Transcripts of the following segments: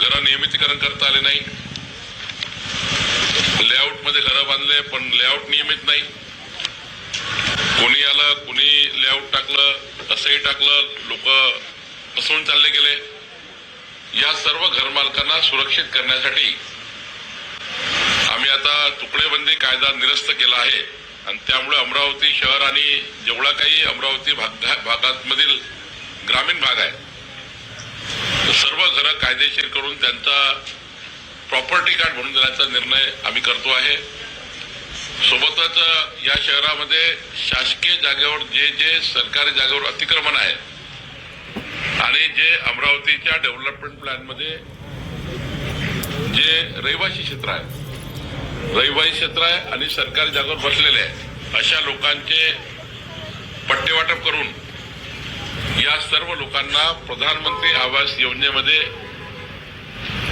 घरं नियमितीकरण करता आले नाही, लेआउट मध्ये घरं बांधले पण लेआउट नियमित नाही, कोणी आलं कोणी लेआउट टाकलं असंही टाकलं, लोक फसवून चालले गेले। या सर्व घरमालकांना सुरक्षित करण्यासाठी आम्ही आता तुकडेबंदी कायदा निरस्त केला आहे आणि त्यामुळे अमरावती शहर आणि जेवढा काही अमरावती भागामधील ग्रामीण भाग आहे सर्व घरं कायदेशीर करून त्यांचा प्रॉपर्टी कार्ड बनवून देण्याचा निर्णय आम्ही करतो आहे। सोबतच या शहरामध्ये शासकीय जागेवर जे सरकारी जागेवर अतिक्रमण आहे आणि जे अमरावतीच्या डेव्हलपमेंट प्लॅन मध्ये जे रहिवासी क्षेत्र आहे आणि सरकारी जागेवर बसलेले आहे अशा लोकांचे पट्टे वाटप करून या सर्व लोकांना प्रधानमंत्री आवास योजनेमध्ये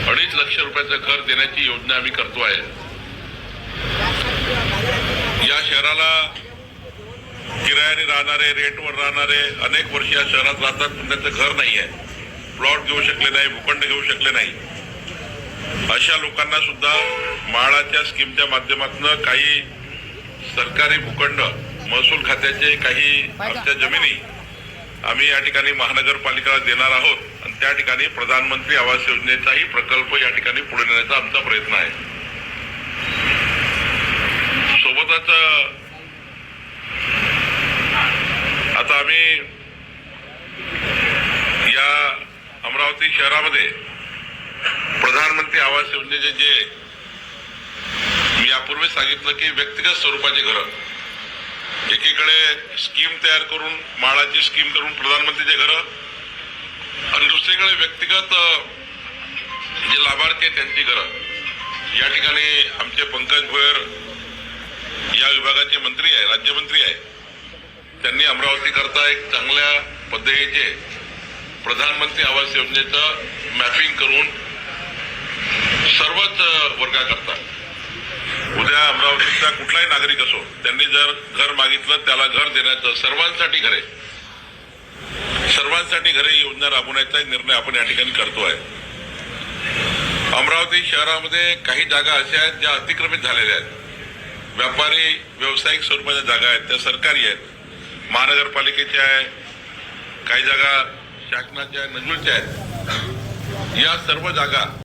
2.5 लाख रुपयाचं घर देण्याची योजना आम्ही करतो आहे। या शहराला किरायाने राहणारे, रेटवर राहणारे अनेक वर्ष या शहरात राहतात पण त्यांचं घर नाही आहे, प्लॉट घेऊ शकले नाही, भूखंड घेऊ शकले नाही। अशा लोकांना सुद्धा म्हाडाच्या स्कीमच्या माध्यमातून काही सरकारी भूखंड, महसूल खात्याचे काही आमच्या जमिनी आम्ही या ठिकाणी महानगरपालिकेला देणार आहोत आणि त्या ठिकाणी प्रधानमंत्री आवास योजनेचाही प्रकल्प या ठिकाणी पुढे नेण्याचा आमचा प्रयत्न आहे। सोबतच आता आम्ही या अमरावती शहरामध्ये प्रधानमंत्री आवास योजनेचे जे मी यापूर्वी सांगितलं की व्यक्तिगत स्वरूपाची घरं, एकीकडे स्कीम तयार करून म्हाडाची स्कीम करून प्रधानमंत्रीचे घरं आणि दुसरीकडे व्यक्तिगत जे लाभार्थी आहेत त्यांची घरं। या ठिकाणी आमचे पंकज भोयर या विभागाचे मंत्री आहे, राज्यमंत्री आहे, त्यांनी अमरावती करता एक चांगल्या पद्धतीचे प्रधानमंत्री आवास योजनेचं मॅपिंग करून सर्वच वर्गाकरता उद्या अमरावतीचा कुठलाही नागरिक असो त्यांनी जर घर मागितलं त्याला घर देण्याचं सर्वांसाठी घरे योजना राबवण्याचा निर्णय आपण या ठिकाणी करतो आहे। अमरावती शहरामध्ये काही जागा अशा आहेत ज्या अतिक्रमित झालेल्या आहेत, व्यापारी व्यावसायिक स्वरूपाच्या जागा आहेत, त्या सरकारी आहेत, महानगरपालिकेच्या आहे, काही जागा शासनाच्या नजूलच्या आहेत। या सर्व जागा